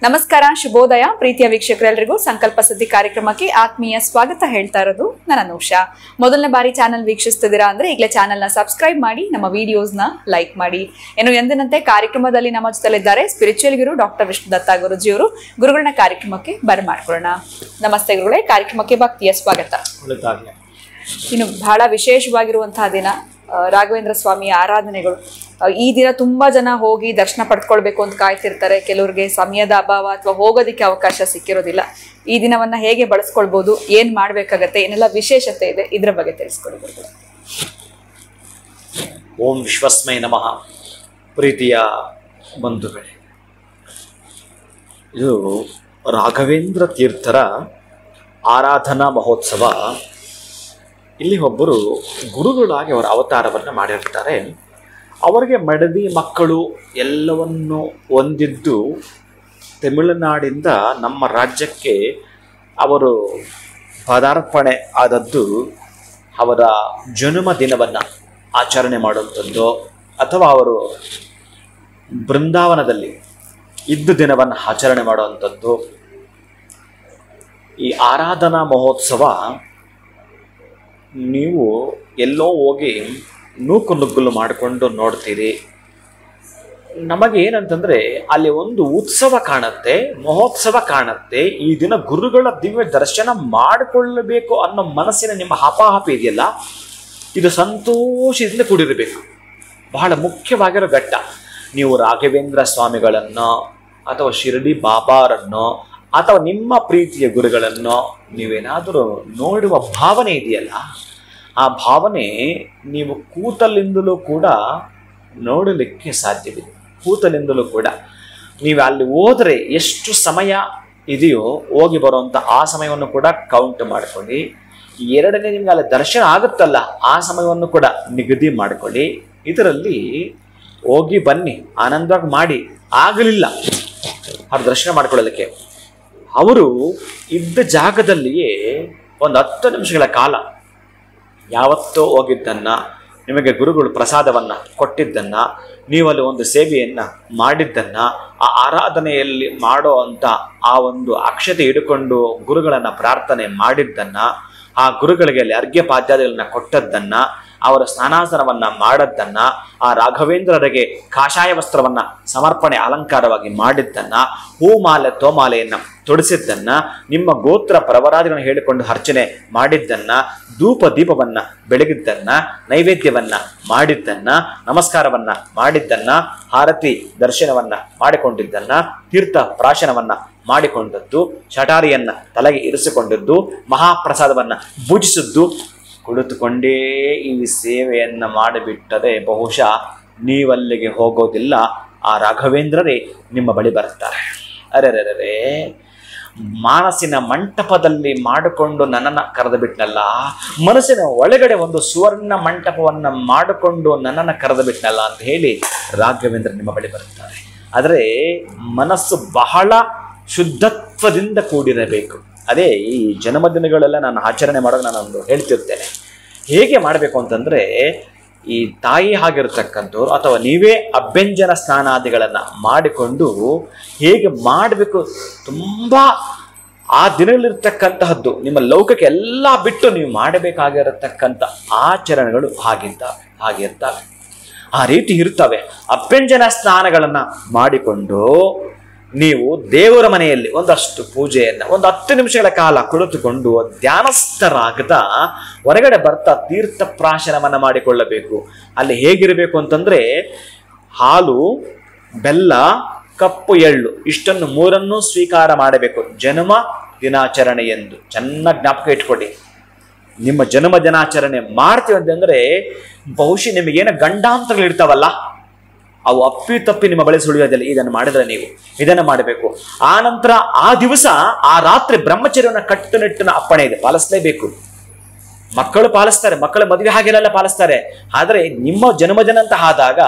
ನಮಸ್ಕಾರ, ಶುಭೋದಯ ಪ್ರೀತಿಯ ವೀಕ್ಷಕರೆಲ್ಲರಿಗೂ ಸಂಕಲ್ಪ ಸಿದ್ಧಿ ಕಾರ್ಯಕ್ರಮಕ್ಕೆ ಆತ್ಮೀಯ ಸ್ವಾಗತ ಹೇಳ್ತಾ ಇರೋದು ನನ್ನ ಅನುಷಾ. ಮೊದಲನೇ ಬಾರಿ ಚಾನಲ್ ವೀಕ್ಷಿಸ್ತಿದ್ದೀರಾ ಅಂದ್ರೆ ಈಗಲೇ ಚಾನಲ್ನ ಸಬ್ಸ್ಕ್ರೈಬ್ ಮಾಡಿ, ನಮ್ಮ ವಿಡಿಯೋಸ್ನ ಲೈಕ್ ಮಾಡಿ. ಇನ್ನು ಎಂದಿನಂತೆ ಕಾರ್ಯಕ್ರಮದಲ್ಲಿ ನಮ್ಮ ಜೊತೆಲಿದ್ದಾರೆ ಸ್ಪಿರಿಚುವಲ್ ಗುರು ಡಾಕ್ಟರ್ ವಿಷ್ಣುದತ್ತ ಗುರುಜಿಯವರು. ಗುರುಗಳನ್ನ ಕಾರ್ಯಕ್ರಮಕ್ಕೆ ಬರಮಾಡ್ಕೊಳ್ಳೋಣ. ನಮಸ್ತೆ ಗುರುಗಳೇ, ಕಾರ್ಯಕ್ರಮಕ್ಕೆ ಭಕ್ತಿಯ ಸ್ವಾಗತ. ಇನ್ನು ಬಹಳ ವಿಶೇಷವಾಗಿರುವಂತಹ ದಿನ ರಾಘವೇಂದ್ರ ಸ್ವಾಮಿಯ ಆರಾಧನೆಗಳು. ಈ ದಿನ ತುಂಬಾ ಜನ ಹೋಗಿ ದರ್ಶನ ಪಡ್ಕೊಳ್ಬೇಕು ಅಂತ ಕಾಯ್ತಿರ್ತಾರೆ. ಕೆಲವ್ರಿಗೆ ಸಮಯದ ಅಭಾವ ಅಥವಾ ಹೋಗೋದಿಕ್ಕೆ ಅವಕಾಶ ಸಿಕ್ಕಿರೋದಿಲ್ಲ. ಈ ದಿನವನ್ನ ಹೇಗೆ ಬಳಸ್ಕೊಳ್ಬಹುದು, ಏನ್ ಮಾಡ್ಬೇಕಾಗತ್ತೆ, ಏನೆಲ್ಲ ವಿಶೇಷತೆ ಇದೆ, ಇದ್ರ ಬಗ್ಗೆ ತಿಳಿಸ್ಕೊಡ್ಬೋದು. ಓಂ ವಿಶ್ವಸ್ಮೈ ನಮಃ. ಪ್ರೀತಿಯ ಬಂಧುಗಳೇ, ಇದು ರಾಘವೇಂದ್ರ ತೀರ್ಥರ ಆರಾಧನಾ ಮಹೋತ್ಸವ. ಇಲ್ಲಿ ಒಬ್ಬರು ಗುರುಗಳಾಗಿ ಅವರ ಅವತಾರವನ್ನು ಮಾಡಿರ್ತಾರೆ. ಅವರಿಗೆ ಮಡದಿ ಮಕ್ಕಳು ಎಲ್ಲವನ್ನು ಹೊಂದಿದ್ದು ತಮಿಳುನಾಡಿಂದ ನಮ್ಮ ರಾಜ್ಯಕ್ಕೆ ಅವರು ಪದಾರ್ಪಣೆ ಆದದ್ದು ಅವರ ಜನ್ಮ ದಿನವನ್ನು ಆಚರಣೆ ಮಾಡುವಂಥದ್ದು, ಅಥವಾ ಅವರು ಬೃಂದಾವನದಲ್ಲಿ ಇದ್ದ ದಿನವನ್ನು ಆಚರಣೆ ಮಾಡುವಂಥದ್ದು. ಈ ಆರಾಧನಾ ಮಹೋತ್ಸವ ನೀವು ಎಲ್ಲೋ ಹೋಗಿ ನೂಕು ನುಗ್ಗಲು ಮಾಡಿಕೊಂಡು ನೋಡ್ತೀರಿ. ನಮಗೆ ಏನಂತಂದರೆ ಅಲ್ಲಿ ಒಂದು ಉತ್ಸವ ಕಾಣುತ್ತೆ, ಮಹೋತ್ಸವ ಕಾಣುತ್ತೆ. ಈ ದಿನ ಗುರುಗಳ ದಿವ್ಯ ದರ್ಶನ ಮಾಡಿಕೊಳ್ಳಬೇಕು ಅನ್ನೋ ಮನಸ್ಸಿನ ನಿಮ್ಮ ಹಾಪಾಹಾಪಿ ಇದೆಯಲ್ಲ, ಇದು ಸಂತೋಷದಿಂದ ಕೂಡಿರಬೇಕು. ಬಹಳ ಮುಖ್ಯವಾಗಿರೋ ಘಟ್ಟ. ನೀವು ರಾಘವೇಂದ್ರ ಸ್ವಾಮಿಗಳನ್ನು ಅಥವಾ ಶಿರಡಿ ಬಾಬಾರನ್ನು ಅಥವಾ ನಿಮ್ಮ ಪ್ರೀತಿಯ ಗುರುಗಳನ್ನು ನೀವೇನಾದರೂ ನೋಡುವ ಭಾವನೆ ಇದೆಯಲ್ಲ, ಆ ಭಾವನೆ ನೀವು ಕೂತಲಿಂದಲೂ ಕೂಡ ನೋಡಲಿಕ್ಕೆ ಸಾಧ್ಯವಿದೆ. ಕೂತಲಿಂದಲೂ ಕೂಡ ನೀವು ಅಲ್ಲಿ ಹೋದರೆ ಎಷ್ಟು ಸಮಯ ಇದೆಯೋ ಹೋಗಿ ಬರುವಂಥ ಆ ಸಮಯವನ್ನು ಕೂಡ ಕೌಂಟ್ ಮಾಡ್ಕೊಳ್ಳಿ. ಎರಡನೇ ನಿಮ್ಗೆ ಅಲ್ಲಿ ದರ್ಶನ ಆಗುತ್ತಲ್ಲ, ಆ ಸಮಯವನ್ನು ಕೂಡ ನಿಗದಿ ಮಾಡ್ಕೊಳ್ಳಿ. ಇದರಲ್ಲಿ ಹೋಗಿ ಬನ್ನಿ, ಆನಂದವಾಗಿ ಮಾಡಿ. ಆಗಲಿಲ್ಲ ಅವ್ರ ದರ್ಶನ ಮಾಡ್ಕೊಳ್ಳೋದಕ್ಕೆ, ಅವರು ಇದ್ದ ಜಾಗದಲ್ಲಿಯೇ ಒಂದು 10 ನಿಮಿಷಗಳ ಕಾಲ ಯಾವತ್ತೋ ಹೋಗಿದ್ದನ್ನು, ನಿಮಗೆ ಗುರುಗಳು ಪ್ರಸಾದವನ್ನು ಕೊಟ್ಟಿದ್ದನ್ನು, ನೀವಲ್ಲಿ ಒಂದು ಸೇವೆಯನ್ನು ಮಾಡಿದ್ದನ್ನು, ಆ ಆರಾಧನೆಯಲ್ಲಿ ಮಾಡೋ ಅಂಥ ಆ ಒಂದು ಅಕ್ಷತೆ ಹಿಡ್ಕೊಂಡು ಗುರುಗಳನ್ನು ಪ್ರಾರ್ಥನೆ ಮಾಡಿದ್ದನ್ನು, ಆ ಗುರುಗಳಿಗೆ ಅಲ್ಲಿ ಅರ್ಘ್ಯಪಾದ್ಯಾದಿಗಳನ್ನ ಕೊಟ್ಟದ್ದನ್ನು, ಅವರ ಸ್ನಾನಾಸನವನ್ನು ಮಾಡದ್ದನ್ನು, ಆ ರಾಘವೇಂದ್ರರಿಗೆ ಕಾಷಾಯ ವಸ್ತ್ರವನ್ನು ಸಮರ್ಪಣೆ ಅಲಂಕಾರವಾಗಿ ಮಾಡಿದ್ದನ್ನು, ಹೂಮಾಲೆ ತೋಮಾಲೆಯನ್ನು ತೊಡಿಸಿದ್ದನ್ನು, ನಿಮ್ಮ ಗೋತ್ರ ಪ್ರವರಾದಿಗಳನ್ನು ಹೇಳಿಕೊಂಡು ಅರ್ಚನೆ ಮಾಡಿದ್ದನ್ನು, ಧೂಪ ದೀಪವನ್ನು ಬೆಳಗಿದ್ದನ್ನು, ನೈವೇದ್ಯವನ್ನು ಮಾಡಿದ್ದನ್ನು, ನಮಸ್ಕಾರವನ್ನು ಮಾಡಿದ್ದನ್ನು, ಆರತಿ ದರ್ಶನವನ್ನು ಮಾಡಿಕೊಂಡಿದ್ದನ್ನು, ತೀರ್ಥ ಪ್ರಾಶನವನ್ನು ಮಾಡಿಕೊಂಡದ್ದು, ಶಟಾರಿಯನ್ನು ತಲೆಗೆ ಇರಿಸಿಕೊಂಡದ್ದು, ಮಹಾಪ್ರಸಾದವನ್ನು ಭುಜಿಸಿದ್ದು, ಕುಳಿತುಕೊಂಡೇ ಈ ಸೇವೆಯನ್ನು ಮಾಡಿಬಿಟ್ಟರೆ ಬಹುಶಃ ನೀವಲ್ಲಿಗೆ ಹೋಗೋದಿಲ್ಲ, ಆ ರಾಘವೇಂದ್ರರೇ ನಿಮ್ಮ ಬಳಿ ಬರ್ತಾರೆ. ಅರೆರೆರೆ, ಮಾನಸಿನ ಮಂಟಪದಲ್ಲಿ ಮಾಡಿಕೊಂಡು ನನ್ನನ್ನು ಕರೆದು ಬಿಟ್ನಲ್ಲ, ಮನಸ್ಸಿನ ಒಳಗಡೆ ಒಂದು ಸುವರ್ಣ ಮಂಟಪವನ್ನು ಮಾಡಿಕೊಂಡು ನನ್ನನ್ನು ಕರೆದು ಬಿಟ್ನಲ್ಲ ಅಂತ ಹೇಳಿ ರಾಘವೇಂದ್ರ ನಿಮ್ಮ ಬಳಿ ಬರುತ್ತಾರೆ. ಆದರೆ ಮನಸ್ಸು ಬಹಳ ಶುದ್ಧತ್ವದಿಂದ ಕೂಡಿರಬೇಕು. ಅದೇ ಈ ಜನ್ಮದಿನಗಳೆಲ್ಲ ನಾನು ಆಚರಣೆ ಮಾಡೋದು ನಾನೊಂದು ಹೇಳ್ತಿರ್ತೇನೆ. ಹೇಗೆ ಮಾಡಬೇಕು ಅಂತಂದರೆ, ಈ ತಾಯಿ ಆಗಿರ್ತಕ್ಕಂಥವ್ರು ಅಥವಾ ನೀವೇ ಅಭ್ಯಂಜನ ಸ್ನಾನಾದಿಗಳನ್ನು ಮಾಡಿಕೊಂಡು ಹೇಗೆ ಮಾಡಬೇಕು, ತುಂಬ ಆ ದಿನದಲ್ಲಿರ್ತಕ್ಕಂತಹದ್ದು ನಿಮ್ಮ ಲೌಕಿಕ ಎಲ್ಲ ಬಿಟ್ಟು ನೀವು ಮಾಡಬೇಕಾಗಿರತಕ್ಕಂಥ ಆಚರಣೆಗಳು ಹಾಗಿರ್ತವೆ, ಆ ರೀತಿ ಇರ್ತವೆ. ಅಭ್ಯಂಜನ ಸ್ನಾನಗಳನ್ನು ಮಾಡಿಕೊಂಡು ನೀವು ದೇವರ ಮನೆಯಲ್ಲಿ ಒಂದಷ್ಟು ಪೂಜೆಯನ್ನು ಒಂದು 10 ನಿಮಿಷಗಳ ಕಾಲ ಕುಳಿತುಕೊಂಡು ಧ್ಯಾನಸ್ಥರಾಗದ ಹೊರಗಡೆ ಬರ್ತಾ ತೀರ್ಥ ಪ್ರಾಶನವನ್ನು ಮಾಡಿಕೊಳ್ಳಬೇಕು. ಅಲ್ಲಿ ಹೇಗಿರಬೇಕು ಅಂತಂದರೆ, ಹಾಲು, ಬೆಲ್ಲ, ಕಪ್ಪು ಎಳ್ಳು ಇಷ್ಟನ್ನು 3 ಸ್ವೀಕಾರ ಮಾಡಬೇಕು. ಜನ್ಮ ದಿನಾಚರಣೆ ಎಂದು ಚೆನ್ನಾಗಿ ಜ್ಞಾಪಕ ಇಟ್ಕೊಳ್ಳಿ. ನಿಮ್ಮ ಜನ್ಮ ದಿನಾಚರಣೆ ಮಾಡ್ತೀವಿ ಅಂತಂದರೆ ಬಹುಶಃ ನಿಮಗೇನೋ ಗಂಡಾಂತರಗಳಿರ್ತಾವಲ್ಲ, ಅವು ಅಪ್ಪಿ ತಪ್ಪಿ ನಿಮ್ಮ ಬಳಿ ಸುಳಿಯೋದಿಲ್ಲ. ಇದನ್ನು ಮಾಡಿದರೆ ನೀವು ಇದನ್ನು ಮಾಡಬೇಕು. ಆ ನಂತರ ಆ ದಿವಸ ಆ ರಾತ್ರಿ ಬ್ರಹ್ಮಚರ್ಯವನ್ನು ಕಟ್ಟುನಿಟ್ಟಿನ ಅಪ್ಪಣೆ ಇದೆ, ಪಾಲಿಸಲೇಬೇಕು. ಮಕ್ಕಳು ಪಾಲಿಸ್ತಾರೆ, ಮಕ್ಕಳ ಮದುವೆ ಹಾಗೆಲ್ಲ ಪಾಲಿಸ್ತಾರೆ. ಆದರೆ ನಿಮ್ಮ ಜನ್ಮದಿನ ಅಂತ ಆದಾಗ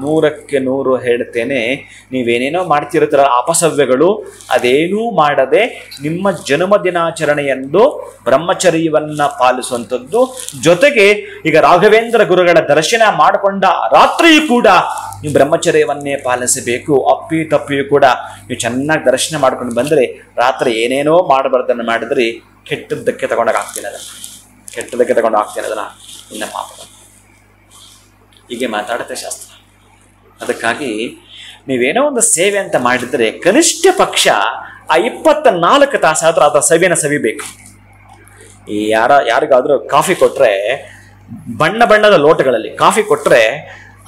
100ಕ್ಕೆ 100 ಹೇಳ್ತೇನೆ, ನೀವೇನೇನೋ ಮಾಡ್ತಿರ್ತೀರ ಅಪಸವ್ಯಗಳು, ಅದೇನೂ ಮಾಡದೆ ನಿಮ್ಮ ಜನ್ಮದಿನಾಚರಣೆಯಂದು ಬ್ರಹ್ಮಚರ್ಯವನ್ನ ಪಾಲಿಸುವಂಥದ್ದು. ಜೊತೆಗೆ ಈಗ ರಾಘವೇಂದ್ರ ಗುರುಗಳ ದರ್ಶನ ಮಾಡಿಕೊಂಡ ರಾತ್ರಿಯೂ ಕೂಡ ನೀವು ಬ್ರಹ್ಮಚರ್ಯವನ್ನೇ ಪಾಲಿಸಬೇಕು. ಅಪ್ಪಿ ತಪ್ಪಿಯೂ ಕೂಡ ನೀವು ಚೆನ್ನಾಗಿ ದರ್ಶನ ಮಾಡ್ಕೊಂಡು ಬಂದರೆ ರಾತ್ರಿ ಏನೇನೋ ಮಾಡಬಾರ್ದನ್ನು ಮಾಡಿದ್ರಿ ಕೆಟ್ಟದ್ದಕ್ಕೆ ತಗೊಂಡಾಗ್ತೀನಿ ಅದನ್ನ ಇನ್ನ ಪಾಪ ಹೀಗೆ ಮಾತಾಡುತ್ತೆ ಶಾಸ್ತ್ರ. ಅದಕ್ಕಾಗಿ ನೀವೇನೋ ಒಂದು ಸೇವೆ ಅಂತ ಮಾಡಿದರೆ ಕನಿಷ್ಠ ಪಕ್ಷ ಆ 24 ತಾಸಾದ್ರೂ ಅದರ ಸವಿನ ಸವಿಬೇಕು. ಈ ಯಾರಿಗಾದ್ರೂ ಕಾಫಿ ಕೊಟ್ರೆ ಬಣ್ಣ ಬಣ್ಣದ ಲೋಟಗಳಲ್ಲಿ ಕಾಫಿ ಕೊಟ್ರೆ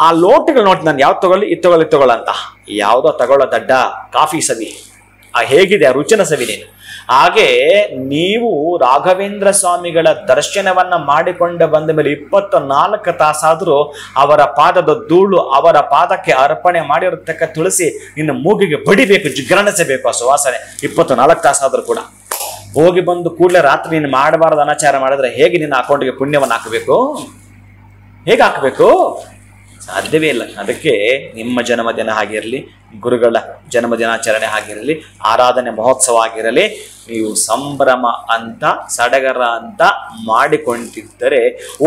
ಆ ಲೋಟಗಳು ನೋಡಿ ನಾನು ಯಾವ್ದು ತಗೊಳ್ಳಿ ಇದು ತಗೊಳ್ಳಂತ ಯಾವುದೋ ತಗೊಳ್ಳೋ ದಡ್ಡ ಕಾಫಿ ಸವಿ ಹೇಗಿದೆ ಆ ರುಚಿನ ಸವಿ ನೀನು. ಹಾಗೆ ನೀವು ರಾಘವೇಂದ್ರ ಸ್ವಾಮಿಗಳ ದರ್ಶನವನ್ನ ಮಾಡಿಕೊಂಡು ಬಂದ ಮೇಲೆ 24 ತಾಸಾದ್ರೂ ಅವರ ಪಾದದ ಧೂಳು, ಅವರ ಪಾದಕ್ಕೆ ಅರ್ಪಣೆ ಮಾಡಿರತಕ್ಕ ತುಳಸಿ ನಿನ್ನ ಮೂಗಿಗೆ ಬಡಿಬೇಕು, ಜಿಗ್ರಣಿಸಬೇಕು ಆ ಸುವಾಸನೆ 24 ತಾಸಾದ್ರೂ ಕೂಡ. ಹೋಗಿ ಬಂದು ಕೂಡಲೇ ರಾತ್ರಿ ನೀನು ಮಾಡಬಾರದು ಅನಾಚಾರ ಮಾಡಿದ್ರೆ ಹೇಗೆ ನಿನ್ನ ಅಕೌಂಟ್ಗೆ ಪುಣ್ಯವನ್ನು ಹಾಕಬೇಕು? ಹೇಗೆ ಹಾಕಬೇಕು? ಸಾಧ್ಯವೇ ಇಲ್ಲ. ಅದಕ್ಕೆ ನಿಮ್ಮ ಜನ್ಮದಿನ ಆಗಿರಲಿ, ಗುರುಗಳ ಜನ್ಮದಿನಾಚರಣೆ ಆಗಿರಲಿ, ಆರಾಧನೆ ಮಹೋತ್ಸವ ಆಗಿರಲಿ, ನೀವು ಸಂಭ್ರಮ ಅಂತ ಸಡಗರ ಅಂತ ಮಾಡಿಕೊಂಡಿದ್ದರೆ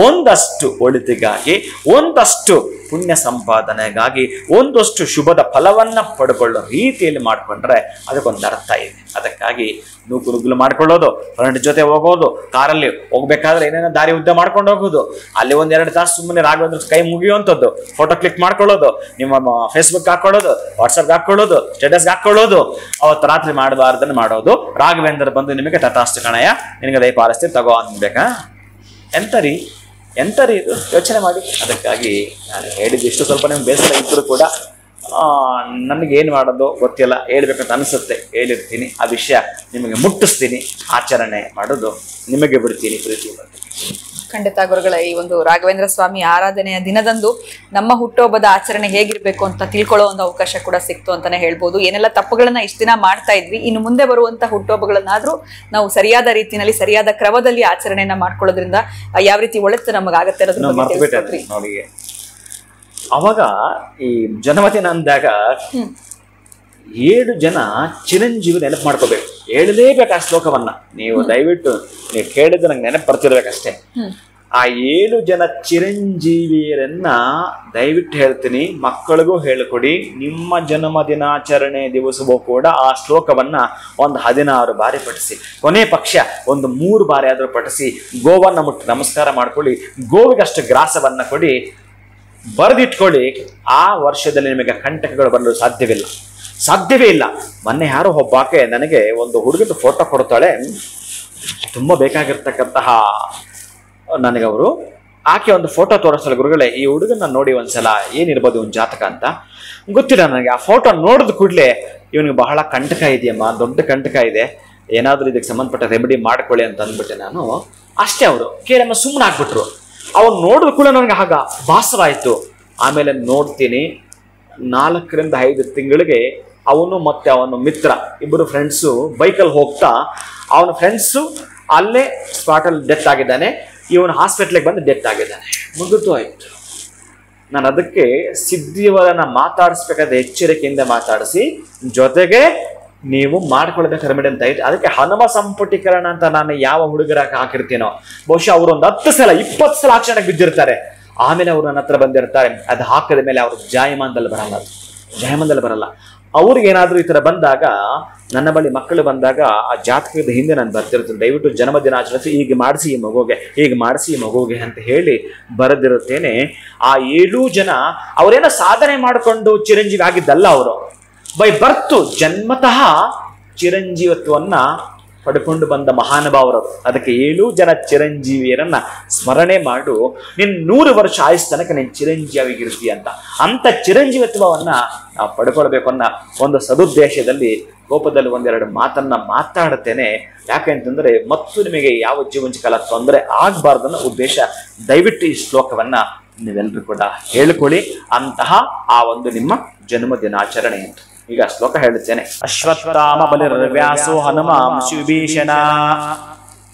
ಒಂದಷ್ಟು ಒಳಿತಿಗಾಗಿ, ಒಂದಷ್ಟು ಪುಣ್ಯ ಸಂಪಾದನೆಗಾಗಿ, ಒಂದಷ್ಟು ಶುಭದ ಫಲವನ್ನ ಪಡ್ಕೊಳ್ಳೋ ರೀತಿಯಲ್ಲಿ ಮಾಡಿಕೊಂಡ್ರೆ ಅದಕ್ಕೊಂದು ಅರ್ಥ ಇದೆ. ಅದಕ್ಕಾಗಿ ನೂಕುನುಗ್ಗುಲು ಮಾಡ್ಕೊಳ್ಳೋದು, ಫ್ರೆಂಡ್ ಜೊತೆ ಹೋಗೋದು, ಕಾರಲ್ಲಿ ಹೋಗ್ಬೇಕಾದ್ರೆ ಏನೇನೋ ದಾರಿ ಉದ್ದ ಮಾಡ್ಕೊಂಡು ಹೋಗೋದು, ಅಲ್ಲಿ 1-2 ತಾಸು ಸುಮ್ಮನೆ ರಾಘವೇಂದ್ರ ಕೈ ಮುಗಿಯುವಂಥದ್ದು, ಫೋಟೋ ಕ್ಲಿಕ್ ಮಾಡ್ಕೊಳ್ಳೋದು, ನಿಮ್ಮ ಫೇಸ್ಬುಕ್ ಹಾಕೊಳ್ಳೋದು, ವಾಟ್ಸಪ್ ಹಾಕೊಳ್ಳೋದು, ಸ್ಟೇಟಸ್ ಹಾಕೊಳ್ಳೋದು, ಅವತ್ತು ರಾತ್ರಿ ಮಾಡಬಾರ್ದನ್ನು ಮಾಡೋದು. ರಾಘವೇಂದ್ರ ಬಂದು ನಿಮಗೆ ತಥಾಸ್ತು ಕಣಯ್ಯ ನಿನಗೆ ದಯ ಪಾಲಿಸ್ತೀವಿ ತಗೋ ಅನ್ಬೇಕಾ? ಎಂತರಿ ಇದು ಯೋಚನೆ ಮಾಡಿ. ಅದಕ್ಕಾಗಿ ನಾನು ಹೇಳಿದ್ದು ಇಷ್ಟು ಸ್ವಲ್ಪ ನಿಮ್ಗೆ ಬೇಸರ ಇದ್ದರೂ ಕೂಡ ನನಗೇನು ಮಾಡೋದು ಗೊತ್ತಿಲ್ಲ, ಹೇಳ್ಬೇಕಂತ ಅನಿಸುತ್ತೆ, ಹೇಳಿರ್ತೀನಿ. ಆ ವಿಷಯ ನಿಮಗೆ ಮುಟ್ಟಿಸ್ತೀನಿ, ಆಚರಣೆ ಮಾಡೋದು ನಿಮಗೆ ಬಿಡ್ತೀನಿ. ಪ್ರೀತಿ ಖಂಡಿತ ಗುರುಗಳ, ಈ ಒಂದು ರಾಘವೇಂದ್ರ ಸ್ವಾಮಿ ಆರಾಧನೆಯ ದಿನದಂದು ನಮ್ಮ ಹುಟ್ಟುಹಬ್ಬದ ಆಚರಣೆ ಹೇಗಿರ್ಬೇಕು ಅಂತ ತಿಳ್ಕೊಳ್ಳೋ ಒಂದು ಅವಕಾಶ ಕೂಡ ಸಿಕ್ತು ಅಂತಾನೆ ಹೇಳ್ಬೋದು. ಏನೆಲ್ಲ ತಪ್ಪುಗಳನ್ನ ಇಷ್ಟ ದಿನ ಮಾಡ್ತಾ ಇದ್ವಿ, ಇನ್ನು ಮುಂದೆ ಬರುವಂತ ಹುಟ್ಟುಹಬ್ಬಗಳನ್ನಾದ್ರೂ ನಾವು ಸರಿಯಾದ ರೀತಿಯಲ್ಲಿ ಸರಿಯಾದ ಕ್ರಮದಲ್ಲಿ ಆಚರಣೆಯನ್ನ ಮಾಡ್ಕೊಳ್ಳೋದ್ರಿಂದ ಯಾವ ರೀತಿ ಒಳಿತು ನಮಗಾಗತ್ತೆ ಅನ್ನೋದನ್ನ ನೋಡಿ. ಅವಾಗ ಈ ಜನ್ಮದಿನ ಅಂದಾಗ 7 ಜನ ಚಿರಂಜೀವಿ ನೆನಪು ಮಾಡ್ಕೋಬೇಕು, ಹೇಳಲೇಬೇಕು ಆ ಶ್ಲೋಕವನ್ನ. ನೀವು ದಯವಿಟ್ಟು ನೀವು ಕೇಳಿದ್ರೆ ನಂಗೆ ನೆನಪು ಬರ್ತಿರ್ಬೇಕಷ್ಟೇ. ಆ 7 ಜನ ಚಿರಂಜೀವಿಯರನ್ನ ದಯವಿಟ್ಟು ಹೇಳ್ತೀನಿ, ಮಕ್ಕಳಿಗೂ ಹೇಳಿಕೊಡಿ. ನಿಮ್ಮ ಜನ್ಮದಿನಾಚರಣೆ ದಿವಸವೂ ಕೂಡ ಆ ಶ್ಲೋಕವನ್ನ ಒಂದು 16 ಬಾರಿ ಪಠಿಸಿ, ಕೊನೆ ಪಕ್ಷ ಒಂದು 3 ಬಾರಿ ಆದರೂ ಪಠಿಸಿ. ಗೋವನ್ನ ಮುಟ್ಟಿ ನಮಸ್ಕಾರ ಮಾಡ್ಕೊಳ್ಳಿ, ಗೋವಿಗಷ್ಟು ಗ್ರಾಸವನ್ನ ಕೊಡಿ, ಬರೆದಿಟ್ಕೊಳ್ಳಿ. ಆ ವರ್ಷದಲ್ಲಿ ನಿಮಗೆ ಕಂಟಕಗಳು ಬರಲು ಸಾಧ್ಯವೇ ಇಲ್ಲ. ಮೊನ್ನೆ ಯಾರೋ ಒಬ್ಬಾಕೆ ನನಗೆ ಒಂದು ಹುಡುಗದ ಫೋಟೋ ಕೊಡ್ತಾಳೆ, ತುಂಬ ಬೇಕಾಗಿರ್ತಕ್ಕಂತಹ ನನಗವರು. ಆಕೆ ಒಂದು ಫೋಟೋ ತೋರಿಸ್ತಾಳೆ, ಗುರುಗಳೇ ಈ ಹುಡುಗನ ನೋಡಿ ಒಂದ್ಸಲ ಏನಿರ್ಬೋದು ಇವನ್ ಜಾತಕ ಅಂತ. ಗೊತ್ತಿಲ್ಲ ನನಗೆ. ಆ ಫೋಟೋ ನೋಡಿದ ಕೂಡಲೇ ಇವನಿಗೆ ಬಹಳ ಕಂಟಕ ಇದೆಯಮ್ಮ, ದೊಡ್ಡ ಕಂಟಕ ಇದೆ, ಏನಾದರೂ ಇದಕ್ಕೆ ಸಂಬಂಧಪಟ್ಟ ರೆಮಿಡಿ ಮಾಡ್ಕೊಳ್ಳಿ ಅಂತ ಅಂದ್ಬಿಟ್ಟೆ ನಾನು. ಅಷ್ಟೇ, ಅವರು ಕೇಳಮ್ಮ ಸುಮ್ಮನೆ ಆಗ್ಬಿಟ್ರು. ಅವನು ನೋಡಿದ ಕೂಡ ನನಗೆ ಆಗ ಭಾಸರ ಆಯಿತು. ಆಮೇಲೆ ನೋಡ್ತೀನಿ 4ರಿಂದ 5 ತಿಂಗಳಿಗೆ ಅವನು ಮತ್ತೆ ಅವನ ಮಿತ್ರ ಇಬ್ಬರು ಫ್ರೆಂಡ್ಸು ಬೈಕಲ್ಲಿ ಹೋಗ್ತಾ, ಅವನ ಫ್ರೆಂಡ್ಸು ಅಲ್ಲೇ ಸ್ಪಾಟಲ್ಲಿ ಡೆತ್ ಆಗಿದ್ದಾನೆ, ಇವನು ಹಾಸ್ಪಿಟ್ಲಿಗೆ ಬಂದು ಡೆತ್ ಆಗಿದ್ದಾನೆ. ಮುಗಿದು ಆಯಿತು. ನಾನು ಅದಕ್ಕೆ ಸಿದ್ಧಿಯವರನ್ನ ಮಾತಾಡಿಸ್ಬೇಕಾದ್ರೆ ಎಚ್ಚರಿಕೆಯಿಂದ ಮಾತಾಡಿಸಿ, ಜೊತೆಗೆ ನೀವು ಮಾಡ್ಕೊಳ್ಬೇಕು ರೆಮಿಡಿ ಅಂತ ಇಟ್ಟು ಅದಕ್ಕೆ ಹನುಮ ಸಂಪುಟೀಕರಣ ಅಂತ ನಾನು ಯಾವ ಹುಡುಗರ ಹಾಕಿರ್ತೀನೋ, ಬಹುಶಃ ಅವರು ಒಂದು 10 ಸಲ 20 ಸಲ ಆಕ್ಷಣಕ್ಕೆ ಬಿದ್ದಿರ್ತಾರೆ. ಆಮೇಲೆ ಅವರು ನನ್ನ ಹತ್ರ ಬಂದಿರ್ತಾರೆ. ಅದು ಹಾಕಿದ ಮೇಲೆ ಅವರು ಜಾಯಮಾನದಲ್ಲಿ ಬರಲ್ಲ. ಅವ್ರಿಗೇನಾದ್ರೂ ಈ ತರ ಬಂದಾಗ, ನನ್ನ ಬಳಿ ಮಕ್ಕಳು ಬಂದಾಗ ಆ ಜಾತಕದ ಹಿಂದೆ ನಾನು ಬರ್ತಿರ್ತೇನೆ, ದಯವಿಟ್ಟು ಜನ್ಮದಿನ ಆಚರಿಸಿ ಹೀಗೆ ಮಾಡಿಸಿ ಈ ಮಗುವಿಗೆ ಅಂತ ಹೇಳಿ ಬರೆದಿರುತ್ತೇನೆ. ಆ 7 ಜನ ಅವರೇನೋ ಸಾಧನೆ ಮಾಡಿಕೊಂಡು ಚಿರಂಜೀವಿ ಆಗಿದ್ದಲ್ಲ, ಅವರು ಬೈ ಬರ್ತು ಜನ್ಮತಃ ಚಿರಂಜೀವತ್ವನ್ನ ಪಡ್ಕೊಂಡು ಬಂದ ಮಹಾನುಭಾವರವರು. ಅದಕ್ಕೆ 7 ಜನ ಚಿರಂಜೀವಿಯರನ್ನ ಸ್ಮರಣೆ ಮಾಡು, ನಿನ್ 100 ವರ್ಷ ಆಯುಸ್ ತನಕ ನೀನ್ ಚಿರಂಜೀವಿಗಿರ್ತೀಯ ಅಂತ ಚಿರಂಜೀವತ್ವವನ್ನ ನಾವು ಪಡ್ಕೊಳ್ಬೇಕು ಅನ್ನೋ ಒಂದು ಸದುದ್ದೇಶದಲ್ಲಿ ಕೋಪದಲ್ಲಿ 1-2 ಮಾತನ್ನ ಮಾತಾಡುತ್ತೇನೆ. ಯಾಕೆಂತಂದ್ರೆ ಮತ್ತು ನಿಮಗೆ ಯಾವ ಜೀವಂಚಿಕಾಲ ತೊಂದರೆ ಆಗ್ಬಾರ್ದನ್ನೋ ಉದ್ದೇಶ. ದಯವಿಟ್ಟು ಈ ಶ್ಲೋಕವನ್ನ ನೀವೆಲ್ಲರೂ ಕೂಡ ಹೇಳ್ಕೊಳ್ಳಿ, ಅಂತಹ ಆ ಒಂದು ನಿಮ್ಮ ಜನ್ಮದಿನಾಚರಣೆ ಅಂತ. ಈಗ ಶ್ಲೋಕ ಹೇಳುತ್ತೇನೆ. ಅಶ್ವತ್ಥಾಮ ಬಲಿರ್ವ್ಯಾಸೋ ಹನುಮಾಂ ಶಿವಭೀಷಣ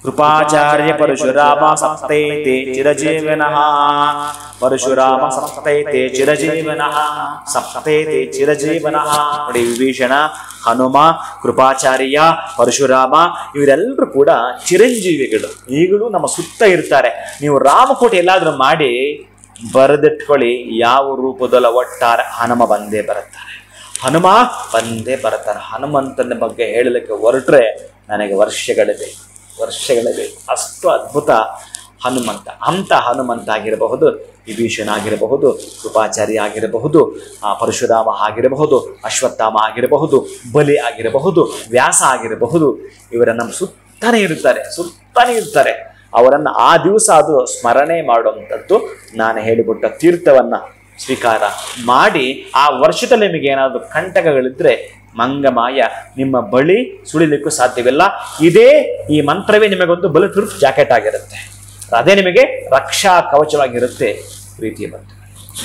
ಕೃಪಾಚಾರ್ಯ ಪರಶುರಾಮ ಸಪ್ತೈತೆ ಚಿರಜೀವನಃ. ಪರಶುರಾಮ ಸಪ್ತೈತೆ ಚಿರಜೀವನಃ, ಸಪ್ತೈತೆ ಚಿರಜೀವನಃ. ನೋಡಿ, ವಿಭೀಷಣ, ಹನುಮ, ಕೃಪಾಚಾರ್ಯ, ಪರಶುರಾಮ ಇವರೆಲ್ಲರೂ ಕೂಡ ಚಿರಂಜೀವಿಗಳು. ಈಗಲೂ ನಮ್ಮ ಸುತ್ತ ಇರ್ತಾರೆ. ನೀವು ರಾಮಕೋಟೆ ಎಲ್ಲಾದ್ರೂ ಮಾಡಿ ಬರೆದಿಟ್ಕೊಳ್ಳಿ, ಯಾವ ರೂಪದಲ್ಲ ಒಟ್ಟಾರೆ ಹನುಮ ಬಂದೇ ಬರುತ್ತಾರೆ. ಹನುಮ ಬಂದೇ ಬರ್ತಾರೆ. ಹನುಮಂತನ ಬಗ್ಗೆ ಹೇಳಲಿಕ್ಕೆ ಹೊರಟ್ರೆ ನನಗೆ ವರ್ಷಗಳೇ ಬೇಕು. ಅಷ್ಟು ಅದ್ಭುತ ಹನುಮಂತ. ಅಂಥ ಹನುಮಂತ ಆಗಿರಬಹುದು, ವಿಭೀಷಣ ಆಗಿರಬಹುದು, ಕೃಪಾಚಾರ್ಯ ಆಗಿರಬಹುದು, ಪರಶುರಾಮ ಆಗಿರಬಹುದು, ಅಶ್ವತ್ಥಾಮ ಆಗಿರಬಹುದು, ಬಲಿ ಆಗಿರಬಹುದು, ವ್ಯಾಸ ಆಗಿರಬಹುದು. ಇವರ ನಮ್ಮ ಸುತ್ತಾನೆ ಇರ್ತಾರೆ. ಅವರನ್ನು ಆ ದಿವಸ ಅದು ಸ್ಮರಣೆ ಮಾಡುವಂಥದ್ದು. ನಾನು ಹೇಳಿಬಿಟ್ಟ ತೀರ್ಥವನ್ನ ಸ್ವೀಕಾರ ಮಾಡಿ ಆ ವರ್ಷದಲ್ಲಿ ನಿಮಗೆ ಏನಾದರೂ ಕಂಟಕಗಳಿದ್ರೆ ಮಂಗಮಾಯ ನಿಮ್ಮ ಬಳಿ ಸುಳಿಲಿಕ್ಕೂ ಸಾಧ್ಯವಿಲ್ಲ. ಈ ಮಂತ್ರವೇ ನಿಮಗೊಂದು ಬಲು ಪ್ರೂಫ್ ಜಾಕೆಟ್ ಆಗಿರುತ್ತೆ. ಅದೇ ನಿಮಗೆ ರಕ್ಷಾ ಕವಚವಾಗಿರುತ್ತೆ. ಪ್ರೀತಿಯ ಬಂಧು,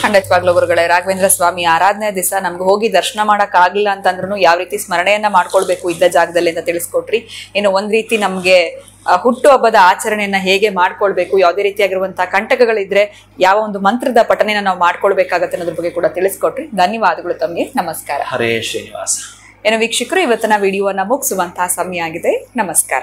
ಖಂಡಿತವಾಗ್ಲೂ ಗುರುಗಳೇ, ರಾಘವೇಂದ್ರ ಸ್ವಾಮಿ ಆರಾಧನೆ ದಿವಸ ನಮ್ಗೆ ಹೋಗಿ ದರ್ಶನ ಮಾಡಕ್ ಆಗ್ಲಿಲ್ಲ ಅಂತಂದ್ರೂ ಯಾವ ರೀತಿ ಸ್ಮರಣೆಯನ್ನ ಮಾಡ್ಕೊಳ್ಬೇಕು ಇದ್ದ ಜಾಗದಲ್ಲಿ ಅಂತ ತಿಳಿಸ್ಕೊಟ್ರಿ. ಇನ್ನು ಒಂದ್ ರೀತಿ ನಮ್ಗೆ ಹುಟ್ಟು ಹಬ್ಬದ ಆಚರಣೆಯನ್ನ ಹೇಗೆ ಮಾಡ್ಕೊಳ್ಬೇಕು, ಯಾವುದೇ ರೀತಿಯಾಗಿರುವಂತಹ ಕಂಟಕಗಳಿದ್ರೆ ಯಾವ ಒಂದು ಮಂತ್ರದ ಪಠಣೆಯನ್ನ ನಾವು ಮಾಡ್ಕೊಳ್ಬೇಕಾಗತ್ತೆ ಅನ್ನೋದ್ರ ಬಗ್ಗೆ ಕೂಡ ತಿಳಿಸ್ಕೊಟ್ರಿ. ಧನ್ಯವಾದಗಳು ತಮಗೆ. ನಮಸ್ಕಾರ. ಹರೇ ಶ್ರೀನಿವಾಸ. ಏನು ವೀಕ್ಷಕರು, ಇವತ್ತಿನ ವಿಡಿಯೋವನ್ನ ಮುಗಿಸುವಂತಹ ಸಮಯ ಆಗಿದೆ. ನಮಸ್ಕಾರ.